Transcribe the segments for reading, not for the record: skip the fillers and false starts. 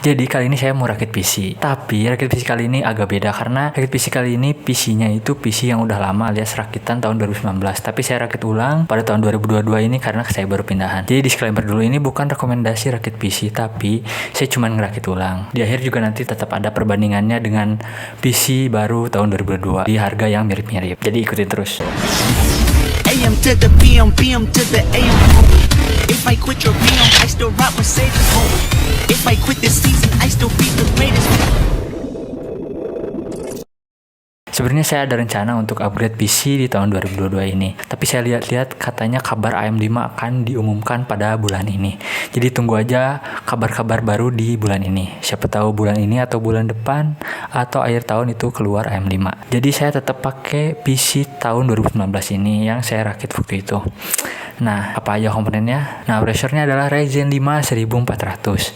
Jadi kali ini saya mau rakit PC. Tapi rakit PC kali ini agak beda karena rakit PC kali ini PC-nya itu PC yang udah lama alias rakitan tahun 2019. Tapi saya rakit ulang pada tahun 2022 ini karena saya baru pindahan. Jadi disclaimer dulu, ini bukan rekomendasi rakit PC, tapi saya cuma ngerakit ulang. Di akhir juga nanti tetap ada perbandingannya dengan PC baru tahun 2022 di harga yang mirip-mirip. Jadi ikutin terus. AM to the PM, PM to the AM. If I quit your PM, I still rock Mercedes home. If I quit this season, I still be the greatest. Sebenarnya saya ada rencana untuk upgrade PC di tahun 2022 ini. Tapi saya lihat-lihat katanya kabar AM5 akan diumumkan pada bulan ini. Jadi tunggu aja kabar-kabar baru di bulan ini. Siapa tahu bulan ini atau bulan depan atau akhir tahun itu keluar AM5. Jadi saya tetap pakai PC tahun 2019 ini yang saya rakit waktu itu. Nah, apa aja komponennya? Nah, prosesornya adalah Ryzen 5 1400.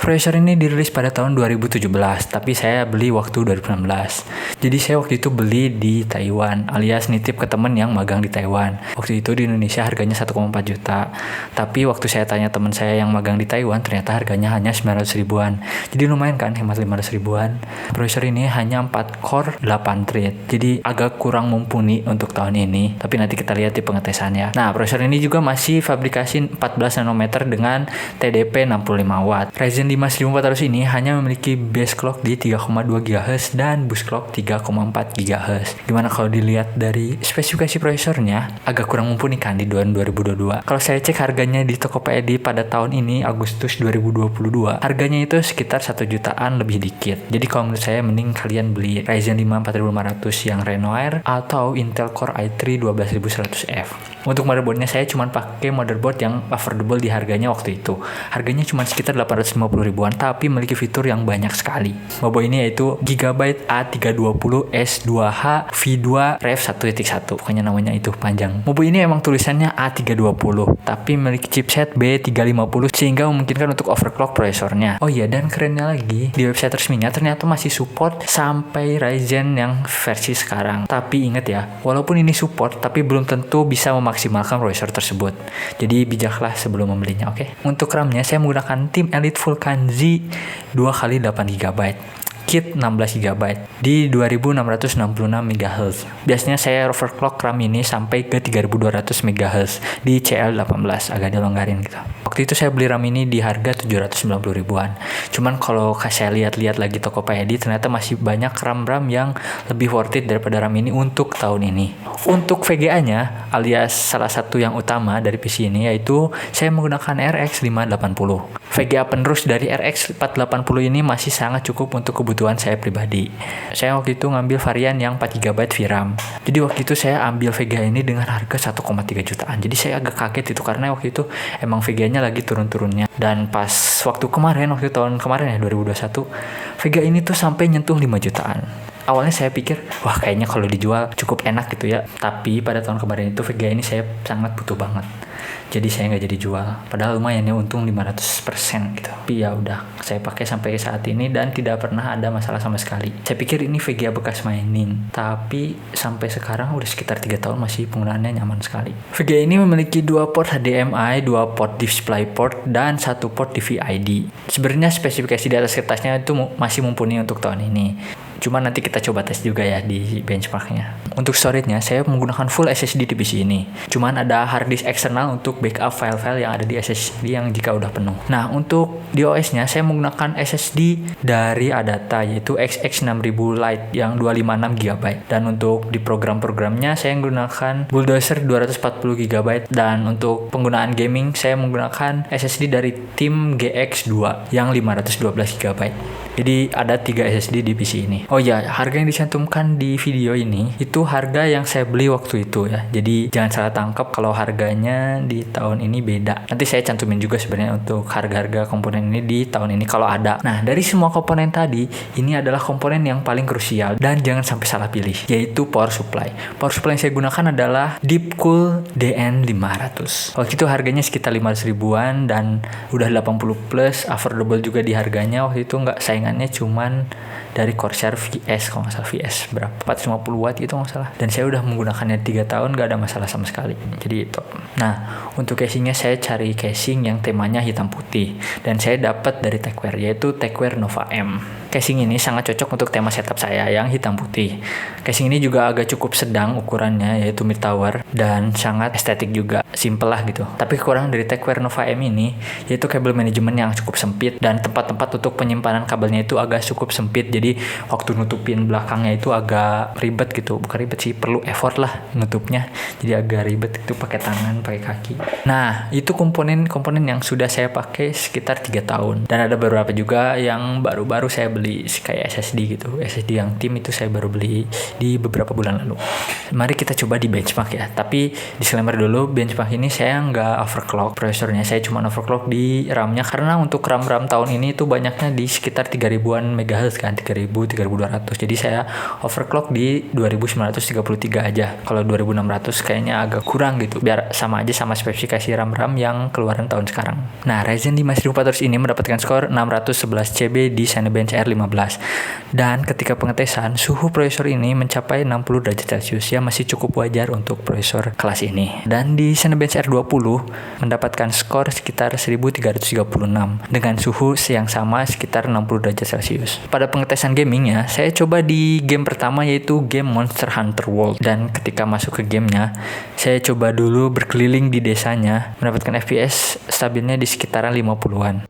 Prosesor ini dirilis pada tahun 2017, tapi saya beli waktu 2016. Jadi saya waktu itu beli di Taiwan, alias nitip ke temen yang magang di Taiwan. Waktu itu di Indonesia harganya 1,4 juta. Tapi waktu saya tanya teman saya yang magang di Taiwan, ternyata harganya hanya 900 ribuan. Jadi lumayan kan, hemat 500 ribuan. Prosesor ini hanya 4 core 8 thread. Jadi agak kurang mumpuni untuk tahun ini, tapi nanti kita lihat di pengetesannya. Nah, prosesor ini juga masih fabrikasi 14 nanometer dengan TDP 65 watt. Ryzen 5 1400 ini hanya memiliki base clock di 3,2 GHz dan boost clock 3,4 GHz. Dimana kalau dilihat dari spesifikasi prosesornya agak kurang mumpuni kan di tahun 2022. Kalau saya cek harganya di Tokopedia pada tahun ini Agustus 2022, harganya itu sekitar 1 jutaan lebih dikit. Jadi kalau menurut saya mending kalian beli Ryzen 5 4500 yang Renoir atau Intel Core i3 12100F. Untuk motherboardnya saya cuma pakai motherboard yang affordable di harganya waktu itu. Harganya cuma sekitar 850 ribuan, tapi memiliki fitur yang banyak sekali. Motherboard ini yaitu Gigabyte A320 S2H V2 Rev 1.1. Pokoknya namanya itu panjang. Motherboard ini emang tulisannya A320, tapi memiliki chipset B350 sehingga memungkinkan untuk overclock prosesornya. Oh iya, dan kerennya lagi, di website resminya ternyata masih support sampai Ryzen yang versi sekarang. Tapi ingat ya, walaupun ini support, tapi belum tentu bisa memaksimalkan prosesor tersebut. Jadi bijaklah sebelum membelinya, oke? Untuk RAM-nya saya menggunakan Team Elite Vulkan Z 2x8GB. Kit 16 GB di 2666 MHz. Biasanya saya overclock RAM ini sampai ke 3200 MHz di CL18, agak dilonggarin gitu. Waktu itu saya beli RAM ini di harga 790 ribuan. Cuman kalau saya lihat-lihat lagi Tokopedia, ternyata masih banyak RAM-RAM yang lebih worth it daripada RAM ini untuk tahun ini. Untuk VGA-nya alias salah satu yang utama dari PC ini yaitu saya menggunakan RX 580. VGA penerus dari RX 480 ini masih sangat cukup untuk kebutuhan saya pribadi. Saya waktu itu ngambil varian yang 4GB VRAM. Jadi waktu itu saya ambil VGA ini dengan harga 1,3 jutaan. Jadi saya agak kaget itu karena waktu itu emang VGA-nya lagi turun-turunnya. Dan pas waktu tahun kemarin ya 2021, VGA ini tuh sampai nyentuh 5 jutaan. Awalnya saya pikir, wah kayaknya kalau dijual cukup enak gitu ya. Tapi pada tahun kemarin itu VGA ini saya sangat butuh banget. Jadi saya nggak jadi jual. Padahal lumayan ya, untung 500% gitu. Tapi ya udah, saya pakai sampai saat ini dan tidak pernah ada masalah sama sekali. Saya pikir ini VGA bekas mining, tapi sampai sekarang udah sekitar 3 tahun masih penggunaannya nyaman sekali. VGA ini memiliki 2 port HDMI, 2 port DisplayPort, dan 1 port DVI-D. Sebenarnya spesifikasi di atas kertasnya itu masih mumpuni untuk tahun ini. Cuma nanti kita coba tes juga ya di benchmarknya. Untuk storage-nya saya menggunakan full SSD di PC ini. Cuman ada hard disk eksternal untuk backup file-file yang ada di SSD yang jika udah penuh. Nah, untuk di OS-nya saya menggunakan SSD dari Adata yaitu XX6000 Lite yang 256GB. Dan untuk di program-programnya saya menggunakan Bulldozer 240GB. Dan untuk penggunaan gaming saya menggunakan SSD dari tim GX2 yang 512GB. Jadi ada 3 SSD di PC ini. Oh ya, harga yang dicantumkan di video ini itu harga yang saya beli waktu itu ya. Jadi jangan salah tangkap kalau harganya di tahun ini beda. Nanti saya cantumin juga sebenarnya untuk harga-harga komponen ini di tahun ini kalau ada. Nah, dari semua komponen tadi, ini adalah komponen yang paling krusial dan jangan sampai salah pilih, yaitu power supply. Power supply yang saya gunakan adalah Deepcool DN500. Waktu itu harganya sekitar 500 ribuan dan udah 80 plus, affordable juga di harganya. Waktu itu saya saingannya cuman dari Corsair VS, kalau nggak salah VS berapa 450 watt gitu nggak salah, dan saya udah menggunakannya 3 tahun gak ada masalah sama sekali, jadi itu. Nah, untuk casingnya saya cari casing yang temanya hitam putih, dan saya dapat dari Techwear, yaitu Techwear Nova M. Casing ini sangat cocok untuk tema setup saya yang hitam putih. Casing ini juga agak cukup sedang ukurannya, yaitu mid tower, dan sangat estetik juga, simple lah gitu. Tapi kekurangan dari Techwear Nova M ini yaitu kabel manajemen yang cukup sempit, dan tempat-tempat untuk penyimpanan kabelnya itu agak cukup sempit. Jadi waktu nutupin belakangnya itu agak ribet gitu, bukan ribet sih, perlu effort lah nutupnya. Jadi agak ribet itu pakai tangan, pakai kaki. Nah, itu komponen-komponen yang sudah saya pakai sekitar 3 tahun. Dan ada beberapa juga yang baru-baru saya beli, kayak SSD gitu. SSD yang tim itu saya baru beli di beberapa bulan lalu. Mari kita coba di benchmark ya. Tapi disclaimer dulu, benchmark ini saya nggak overclock prosesornya. Saya cuma overclock di RAM-nya, karena untuk RAM tahun ini itu banyaknya di sekitar 3000-an MHz kan, 3000, 3200. Jadi saya overclock di 2933 aja. Kalau 2600 kayaknya agak kurang gitu. Biar sama aja sama spesifikasi RAM yang keluaran tahun sekarang. Nah, Ryzen 5 1400 ini mendapatkan skor 611 CB di Cinebench R15. Dan ketika pengetesan, suhu prosesor ini mencapai 60 derajat Celcius, ya masih cukup wajar untuk prosesor kelas ini. Dan di Cinebench R20 mendapatkan skor sekitar 1336 dengan suhu yang sama sekitar 60 derajat Celcius. Pada pengetesan gamingnya, saya coba di game pertama, yaitu game Monster Hunter World. Dan ketika masuk ke gamenya, saya coba dulu berkeliling di desanya, mendapatkan FPS stabilnya di sekitaran 50-an.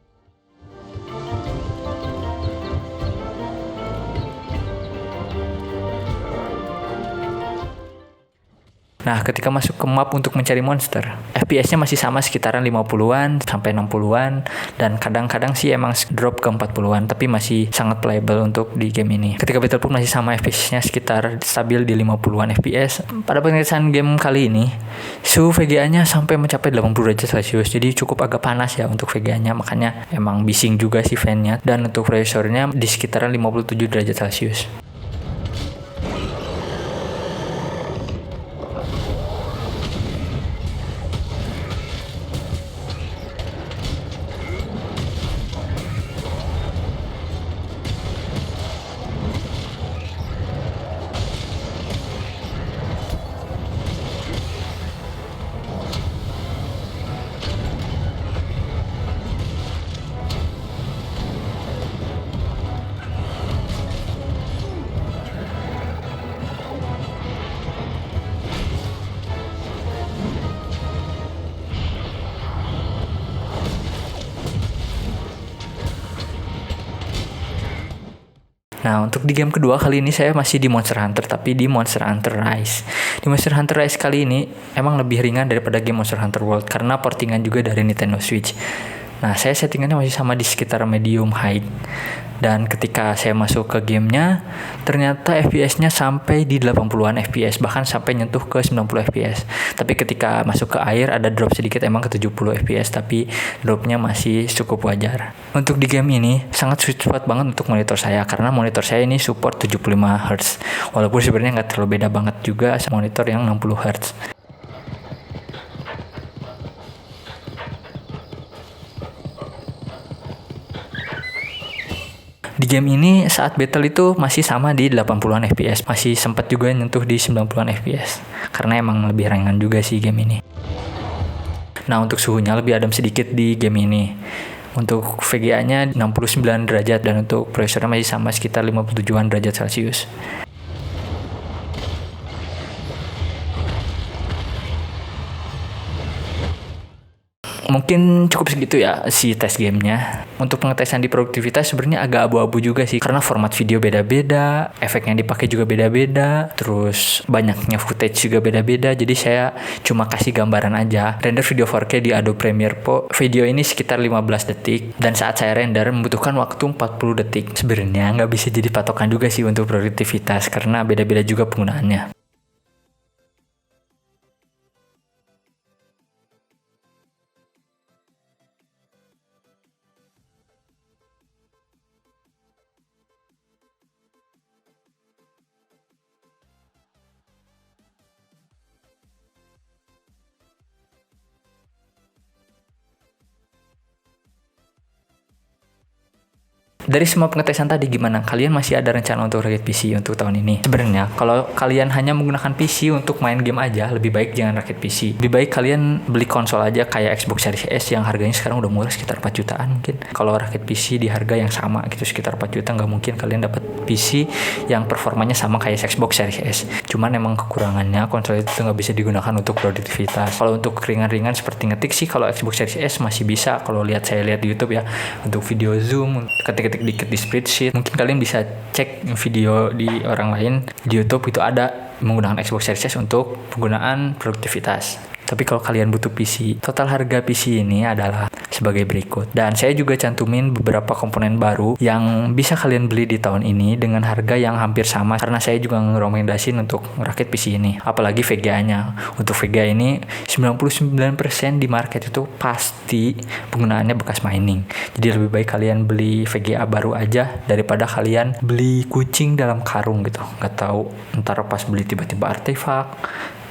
Nah, ketika masuk ke map untuk mencari monster, FPS-nya masih sama sekitaran 50-an sampai 60-an, dan kadang-kadang sih emang drop ke 40-an, tapi masih sangat playable untuk di game ini. Ketika battle pun masih sama, FPS-nya sekitar stabil di 50-an FPS. Pada pengetesan game kali ini, suhu VGA-nya sampai mencapai 80 derajat Celcius, jadi cukup agak panas ya untuk VGA-nya, makanya emang bising juga sih fan-nya. Dan untuk prosesornya di sekitaran 57 derajat Celcius. Nah, untuk di game kedua kali ini saya masih di Monster Hunter, tapi di Monster Hunter Rise. Di Monster Hunter Rise kali ini emang lebih ringan daripada game Monster Hunter World, karena portingan juga dari Nintendo Switch. Nah, saya settingannya masih sama di sekitar medium high. Dan ketika saya masuk ke gamenya, ternyata FPS-nya sampai di 80-an FPS, bahkan sampai nyentuh ke 90 FPS. Tapi ketika masuk ke air ada drop sedikit emang ke 70 FPS, tapi dropnya masih cukup wajar. Untuk di game ini sangat sweet spot banget untuk monitor saya, karena monitor saya ini support 75 Hz. Walaupun sebenarnya nggak terlalu beda banget juga sama monitor yang 60 Hz. Di game ini saat battle itu masih sama di 80-an FPS, masih sempat juga nyentuh di 90-an FPS, karena emang lebih ringan juga sih game ini. Nah, untuk suhunya lebih adem sedikit di game ini. Untuk VGA-nya 69 derajat, dan untuk prosesornya masih sama sekitar 57-an derajat Celcius. Mungkin cukup segitu ya si tes gamenya. Untuk pengetesan di produktivitas sebenarnya agak abu-abu juga sih, karena format video beda-beda, efek yang dipakai juga beda-beda, terus banyaknya footage juga beda-beda. Jadi saya cuma kasih gambaran aja. Render video 4K di Adobe Premiere Pro, video ini sekitar 15 detik, dan saat saya render membutuhkan waktu 40 detik. Sebenarnya nggak bisa jadi patokan juga sih untuk produktivitas, karena beda-beda juga penggunaannya. Dari semua pengetesan tadi, gimana? Kalian masih ada rencana untuk rakit PC untuk tahun ini? Sebenarnya kalau kalian hanya menggunakan PC untuk main game aja, lebih baik jangan rakit PC. Lebih baik kalian beli konsol aja kayak Xbox Series S yang harganya sekarang udah murah sekitar 4 jutaan mungkin. Kalau rakit PC di harga yang sama gitu sekitar 4 juta, nggak mungkin kalian dapat PC yang performanya sama kayak Xbox Series S. Cuman emang kekurangannya konsol itu nggak bisa digunakan untuk produktivitas. Kalau untuk ringan-ringan seperti ngetik sih kalau Xbox Series S masih bisa. Kalau saya lihat di YouTube ya, untuk video Zoom, ketik dikit di spreadsheet, mungkin kalian bisa cek video di orang lain di YouTube, itu ada menggunakan Xbox Series S untuk penggunaan produktivitas. Tapi kalau kalian butuh PC, total harga PC ini adalah sebagai berikut. Dan saya juga cantumin beberapa komponen baru yang bisa kalian beli di tahun ini dengan harga yang hampir sama, karena saya juga ngerekomendasiin untuk merakit PC ini. Apalagi VGA-nya. Untuk VGA ini 99% di market itu pasti penggunaannya bekas mining. Jadi lebih baik kalian beli VGA baru aja daripada kalian beli kucing dalam karung gitu. Nggak tahu ntar pas beli tiba-tiba artefak,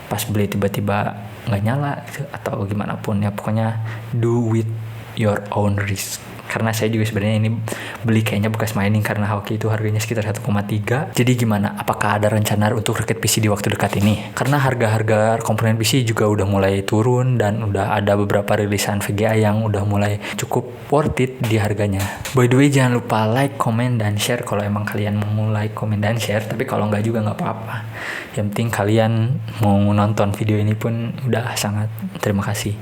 pas beli tiba-tiba nggak nyala gitu, atau gimana pun ya, pokoknya do with your own risk. Karena saya juga sebenarnya ini beli kayaknya bekas mining karena hoki itu harganya sekitar 1,3. Jadi gimana? Apakah ada rencana untuk rakit PC di waktu dekat ini? Karena harga-harga komponen PC juga udah mulai turun dan udah ada beberapa rilisan VGA yang udah mulai cukup worth it di harganya. By the way, jangan lupa like, comment, dan share kalau emang kalian mau like, comment, dan share. Tapi kalau nggak juga nggak apa-apa. Yang penting kalian mau nonton video ini pun udah sangat terima kasih.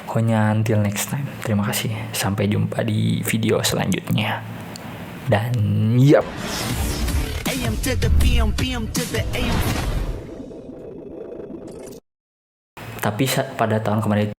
Pokoknya until next time. Terima kasih. Sampai jumpa di video selanjutnya. Dan yap. AM to the PM, PM to the AM. Tapi pada tahun kemarin